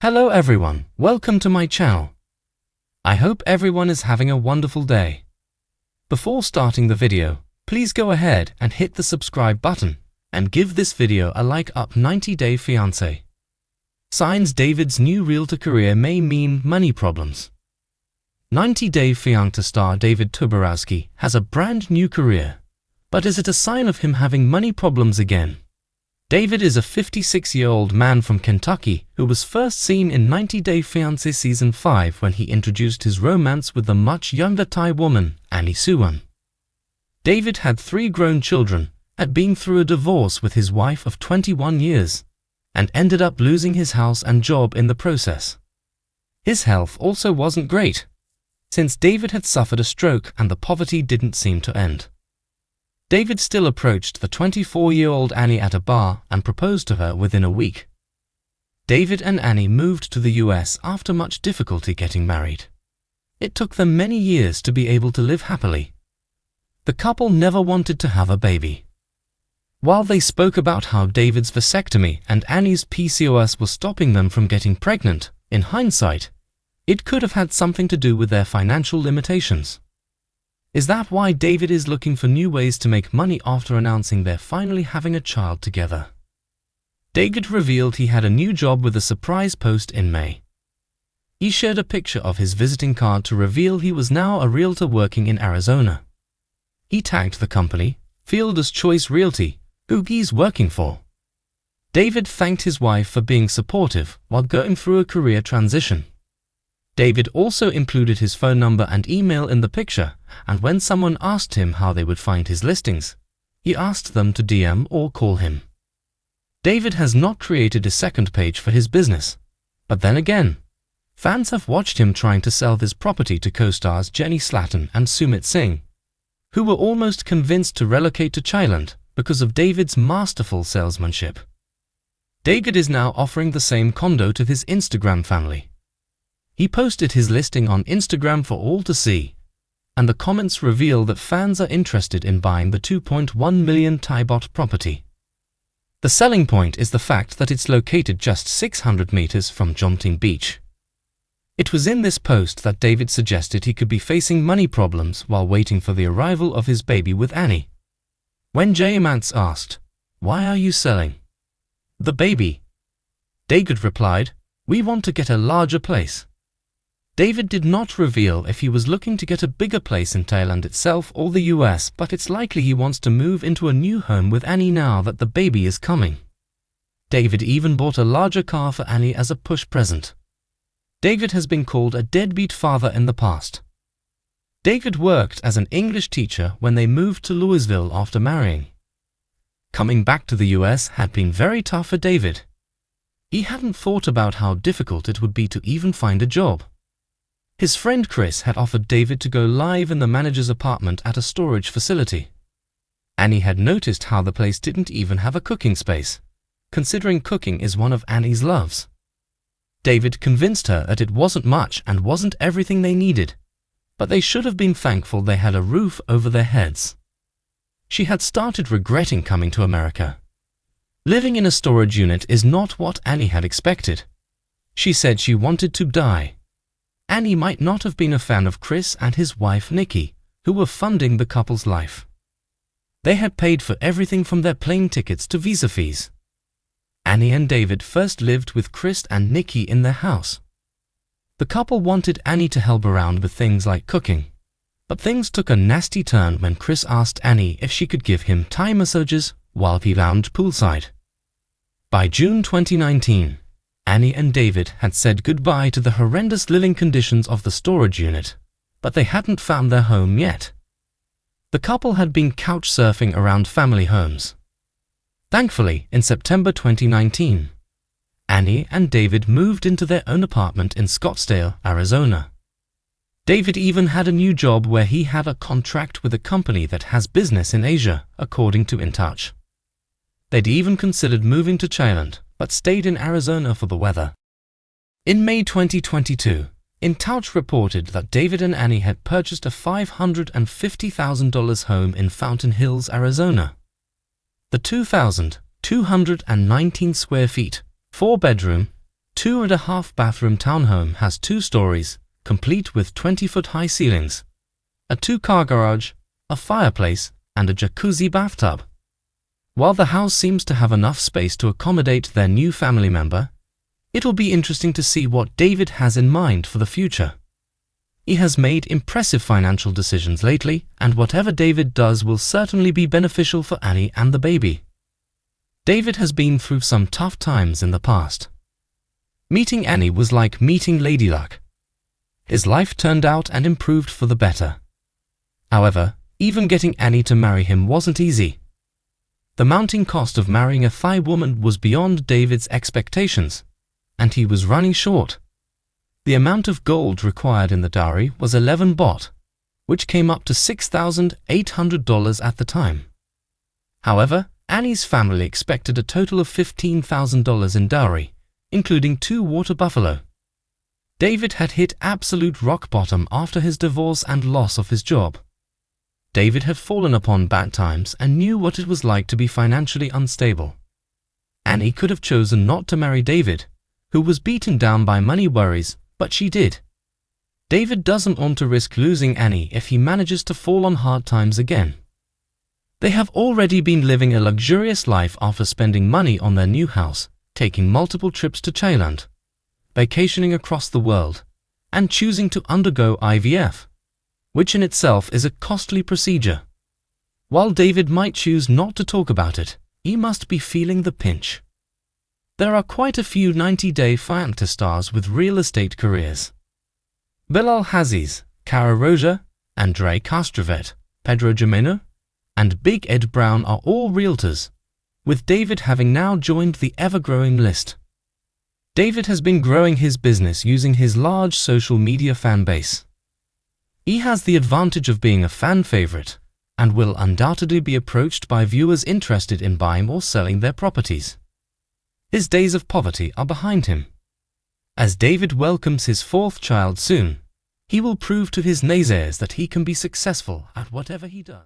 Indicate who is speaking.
Speaker 1: Hello everyone, welcome to my channel. I hope everyone is having a wonderful day. Before starting the video, please go ahead and hit the subscribe button and give this video a like up 90 Day Fiancé. Signs David's new realtor career may mean money problems. 90 Day Fiancé star David Toborowski has a brand new career, but is it a sign of him having money problems again? David is a 56-year-old man from Kentucky who was first seen in 90 Day Fiancé Season 5 when he introduced his romance with the much younger Thai woman, Annie Suwon. David had 3 grown children, had been through a divorce with his wife of 21 years, and ended up losing his house and job in the process. His health also wasn't great, since David had suffered a stroke and the poverty didn't seem to end. David still approached the 24-year-old Annie at a bar and proposed to her within a week. David and Annie moved to the US after much difficulty getting married. It took them many years to be able to live happily. The couple never wanted to have a baby. While they spoke about how David's vasectomy and Annie's PCOS was stopping them from getting pregnant, in hindsight, it could have had something to do with their financial limitations. Is that why David is looking for new ways to make money after announcing they're finally having a child together? David revealed he had a new job with a surprise post in May. He shared a picture of his visiting card to reveal he was now a realtor working in Arizona. He tagged the company, Fielder's Choice Realty, who he's working for. David thanked his wife for being supportive while going through a career transition. David also included his phone number and email in the picture, and when someone asked him how they would find his listings, he asked them to DM or call him. David has not created a second page for his business, but then again, fans have watched him trying to sell this property to co-stars Jenny Slatten and Sumit Singh, who were almost convinced to relocate to Thailand because of David's masterful salesmanship. David is now offering the same condo to his Instagram family. He posted his listing on Instagram for all to see, and the comments reveal that fans are interested in buying the 2.1 million Thai baht property. The selling point is the fact that it's located just 600 meters from Jomtien Beach. It was in this post that David suggested he could be facing money problems while waiting for the arrival of his baby with Annie. When Jayamance asked, "Why are you selling the baby?" David replied, "We want to get a larger place." David did not reveal if he was looking to get a bigger place in Thailand itself or the US, but it's likely he wants to move into a new home with Annie now that the baby is coming. David even bought a larger car for Annie as a push present. David has been called a deadbeat father in the past. David worked as an English teacher when they moved to Louisville after marrying. Coming back to the US had been very tough for David. He hadn't thought about how difficult it would be to even find a job. His friend Chris had offered David to go live in the manager's apartment at a storage facility. Annie had noticed how the place didn't even have a cooking space, considering cooking is one of Annie's loves. David convinced her that it wasn't much and wasn't everything they needed, but they should have been thankful they had a roof over their heads. She had started regretting coming to America. Living in a storage unit is not what Annie had expected. She said she wanted to die. Annie might not have been a fan of Chris and his wife Nikki, who were funding the couple's life. They had paid for everything from their plane tickets to visa fees. Annie and David first lived with Chris and Nikki in their house. The couple wanted Annie to help around with things like cooking, but things took a nasty turn when Chris asked Annie if she could give him Thai massages while he lounged poolside. By June 2019, Annie and David had said goodbye to the horrendous living conditions of the storage unit, but they hadn't found their home yet. The couple had been couch surfing around family homes. Thankfully, in September 2019, Annie and David moved into their own apartment in Scottsdale, Arizona. David even had a new job where he had a contract with a company that has business in Asia, according to In Touch. They'd even considered moving to Thailand, but stayed in Arizona for the weather. In May 2022, In Touch reported that David and Annie had purchased a $550,000 home in Fountain Hills, Arizona. The 2,219 square feet, 4-bedroom, 2.5-bathroom townhome has 2 stories, complete with 20-foot-high ceilings, a 2-car garage, a fireplace, and a jacuzzi bathtub. While the house seems to have enough space to accommodate their new family member, it'll be interesting to see what David has in mind for the future. He has made impressive financial decisions lately, and whatever David does will certainly be beneficial for Annie and the baby. David has been through some tough times in the past. Meeting Annie was like meeting Lady Luck. His life turned out and improved for the better. However, even getting Annie to marry him wasn't easy. The mounting cost of marrying a Thai woman was beyond David's expectations, and he was running short. The amount of gold required in the dowry was 11 baht, which came up to $6,800 at the time. However, Annie's family expected a total of $15,000 in dowry, including 2 water buffalo. David had hit absolute rock bottom after his divorce and loss of his job. David had fallen upon bad times and knew what it was like to be financially unstable. Annie could have chosen not to marry David, who was beaten down by money worries, but she did. David doesn't want to risk losing Annie if he manages to fall on hard times again. They have already been living a luxurious life after spending money on their new house, taking multiple trips to Thailand, vacationing across the world, and choosing to undergo IVF, which in itself is a costly procedure. While David might choose not to talk about it, he must be feeling the pinch. There are quite a few 90-day Fiancé stars with real estate careers. Bilal Haziz, Cara Roja, Andre Castrovet, Pedro Jimeno, and Big Ed Brown are all realtors, with David having now joined the ever-growing list. David has been growing his business using his large social media fan base. He has the advantage of being a fan favorite and will undoubtedly be approached by viewers interested in buying or selling their properties. His days of poverty are behind him. As David welcomes his 4th child soon, he will prove to his naysayers that he can be successful at whatever he does.